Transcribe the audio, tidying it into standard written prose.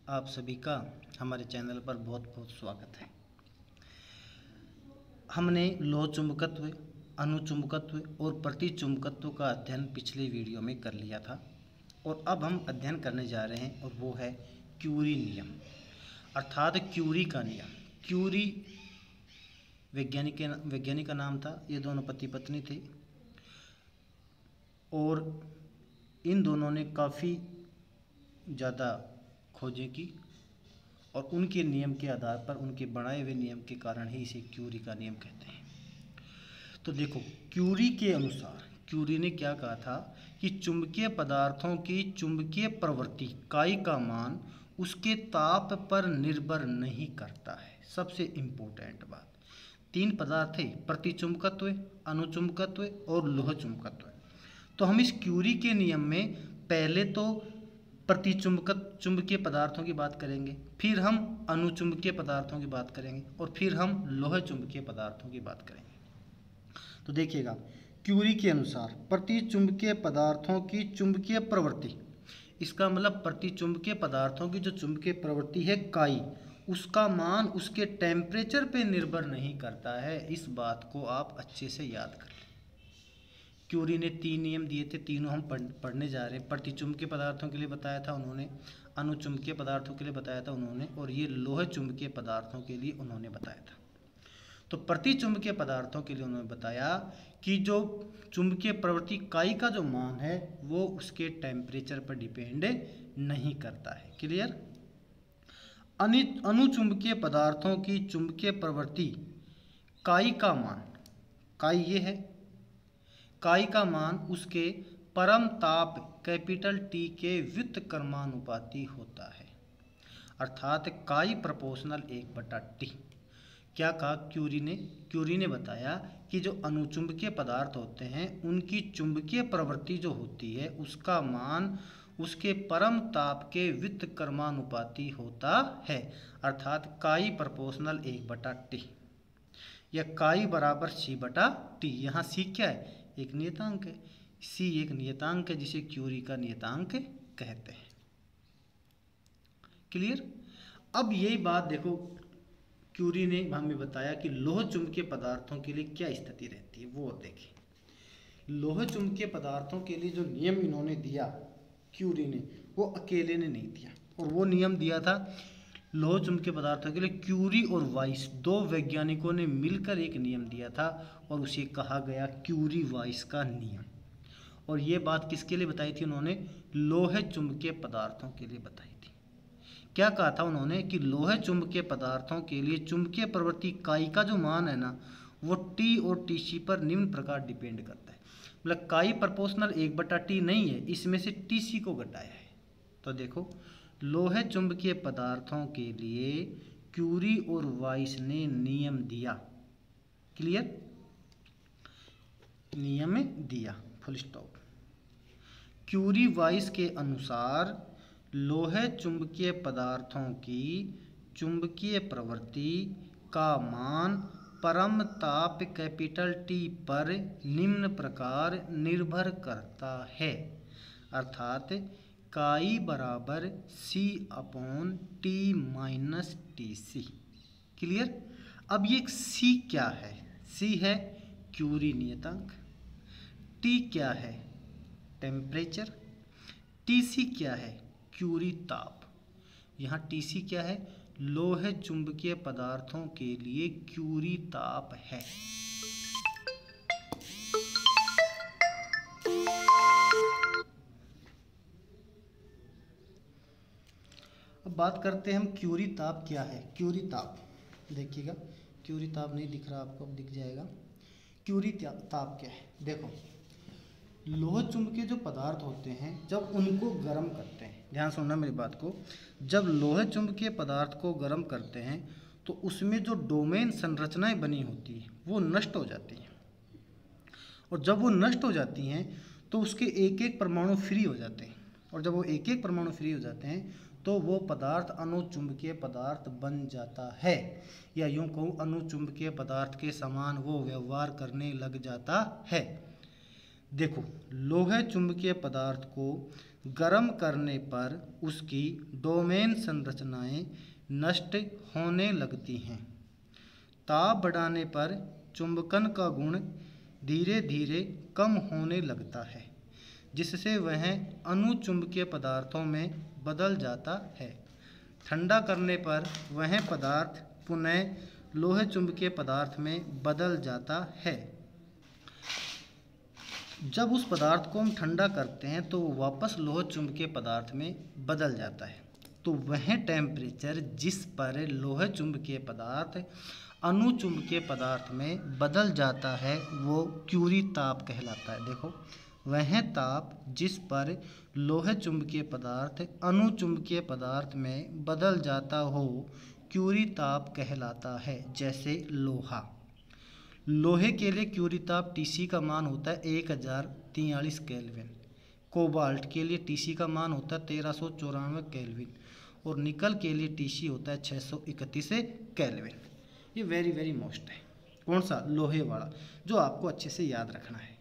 आप सभी का हमारे चैनल पर बहुत बहुत स्वागत है। हमने लोह चुंबकत्व, अनुचुंबकत्व और प्रतिचुंबकत्व का अध्ययन पिछले वीडियो में कर लिया था और अब हम अध्ययन करने जा रहे हैं और वो है क्यूरी नियम अर्थात क्यूरी का नियम। क्यूरी वैज्ञानिक का नाम था। ये दोनों पति पत्नी थे और इन दोनों ने काफ़ी ज़्यादा खोजें की और उनके नियम के आधार पर, उनके बनाए हुए नियम के कारण ही इसे क्यूरी का नियम कहते हैं। तो देखो, क्यूरी के अनुसार क्यूरी ने क्या कहा था कि चुंबकीय पदार्थों की चुंबकीय प्रवृत्ति काई का मान उसके ताप पर निर्भर नहीं करता है। सबसे इम्पोर्टेंट बात, तीन पदार्थ थे, प्रतिचुंबकत्व, अनुचुंबकत्व और लोह चुंबकत्व। तो हम इस क्यूरी के नियम में पहले तो चुंबकीय पदार्थों की बात करेंगे, फिर हम अनुचुंबकीय पदार्थों की बात करेंगे और फिर हम लोह चुंबकीय पदार्थों की बात करेंगे। तो देखिएगा, क्यूरी के अनुसार प्रतिचुंबकीय पदार्थों की चुंबकीय प्रवृत्ति, इसका मतलब प्रतिचुंबकीय पदार्थों की जो चुंबकीय प्रवृत्ति है काई, उसका मान उसके टेम्परेचर पे निर्भर नहीं करता है। इस बात को आप अच्छे से याद कर लें। क्यूरी ने तीन नियम दिए थे, तीनों हम पढ़ने जा रहे हैं। प्रतिचुंबकीय पदार्थों के लिए बताया था उन्होंने, अनुचुंबकीय पदार्थों के लिए बताया था उन्होंने, और ये लोह चुंबकीय पदार्थों के लिए उन्होंने बताया था। तो प्रतिचुंबकीय पदार्थों के लिए उन्होंने बताया कि जो चुंबकीय प्रवृत्ति काई का जो मान है वो उसके टेम्परेचर पर डिपेंड नहीं करता है। क्लियर। अनुचुंबकीय पदार्थों की चुंबकीय प्रवृत्ति काई का मान, काई ये है, काई का मान उसके परम ताप कैपिटल टी के व्युत्क्रमानुपाती होता है, अर्थात काई प्रोपोर्शनल 1/T। क्या कहा क्यूरी ने बताया कि जो अनुचुंबकीय पदार्थ होते हैं उनकी चुंबकीय प्रवृत्ति जो होती है उसका मान उसके परम ताप के व्युत्क्रमानुपाती होता है, अर्थात काई प्रोपोर्शनल 1/T या काई बराबर C/T। यहाँ C क्या है? एक नियतांक है। C एक नियतांक है जिसे क्यूरी का नियतांक कहते हैं। क्लियर। अब यही बात देखो, क्यूरी ने हमें बताया कि लोह चुंबकीय पदार्थों के लिए क्या स्थिति रहती है वो देखें। लोह चुंबकीय पदार्थों के लिए जो नियम इन्होंने दिया क्यूरी ने, वो अकेले ने नहीं दिया, और वो नियम दिया था लोह चुंबकीय पदार्थों के लिए क्यूरी और वाइस, दो वैज्ञानिकों ने मिलकर एक नियम दिया था और उसे कहा गया क्यूरी वाइस का नियम। और ये बात किसके लिए बताई थी उन्होंने? लोह चुंबकीय पदार्थों के लिए बताई थी। क्या कहा था उन्होंने कि लोह चुंबकीय पदार्थों के लिए चुंबकीय प्रवृत्ति काई का जो मान है ना वो टी और टीसी पर निम्न प्रकार डिपेंड करता है। मतलब काई प्रोपोर्शनल 1/T नहीं है, इसमें से टीसी को घटाया है। तो देखो, लोह चुंबकीय पदार्थों के लिए क्यूरी और वाइस ने नियम दिया। क्लियर। नियम दिया, फुल स्टॉप। क्यूरी वाइस के अनुसार लोह चुंबकीय पदार्थों की चुंबकीय प्रवृत्ति का मान परम ताप कैपिटल टी पर निम्न प्रकार निर्भर करता है, अर्थात काई बराबर C/T - TC। क्लियर। अब ये C क्या है? C है क्यूरी नियतांक, T क्या है? टेम्परेचर, TC क्या है? क्यूरी ताप। यहाँ TC क्या है? लोह चुंबकीय पदार्थों के लिए क्यूरी ताप है। अब बात करते हैं हम क्यूरी ताप क्या है। क्यूरी ताप देखिएगा, क्यूरी ताप नहीं दिख रहा आपको, अब दिख जाएगा। क्यूरी ताप क्या है? देखो, लोह चुंबकीय जो पदार्थ होते हैं जब उनको गर्म करते हैं, ध्यान सुनना मेरी बात को, जब लोह चुंबकीय पदार्थ को गर्म करते हैं तो उसमें जो डोमेन संरचनाएं बनी होती हैं वो नष्ट हो जाती हैं, और जब वो नष्ट हो जाती हैं तो उसके एक एक परमाणु फ्री हो जाते हैं, और जब वो एक एक परमाणु फ्री हो जाते हैं तो वो पदार्थ अनुचुंबकीय पदार्थ बन जाता है, या यूँ कहूँ अनुचुंबकीय पदार्थ के समान वो व्यवहार करने लग जाता है। देखो, लोह चुंबकीय पदार्थ को गर्म करने पर उसकी डोमेन संरचनाएं नष्ट होने लगती हैं। ताप बढ़ाने पर चुंबकन का गुण धीरे धीरे कम होने लगता है, जिससे वह अनुचुंबकीय पदार्थों में बदल जाता है। ठंडा करने पर वह पदार्थ पुनः लोह चुंबकीय पदार्थ में बदल जाता है। जब उस पदार्थ को हम ठंडा करते हैं तो वो वापस लोह चुंबकीय पदार्थ में बदल जाता है। तो वह टेम्परेचर जिस पर लोह चुंबकीय पदार्थ अनुचुंबकीय पदार्थ में बदल जाता है वो क्यूरी ताप कहलाता है। देखो, वह ताप जिस पर लोह चुंबकीय पदार्थ अनुचुंबकीय पदार्थ में बदल जाता हो क्यूरी ताप कहलाता है। जैसे लोहा, लोहे के लिए क्यूरी ताप Tc का मान होता है 1043 केल्विन। कोबाल्ट के लिए Tc का मान होता है 1394 केल्विन और निकल के लिए Tc होता है 631 केल्विन। ये वेरी मोस्ट है। कौन सा? लोहे वाला, जो आपको अच्छे से याद रखना है।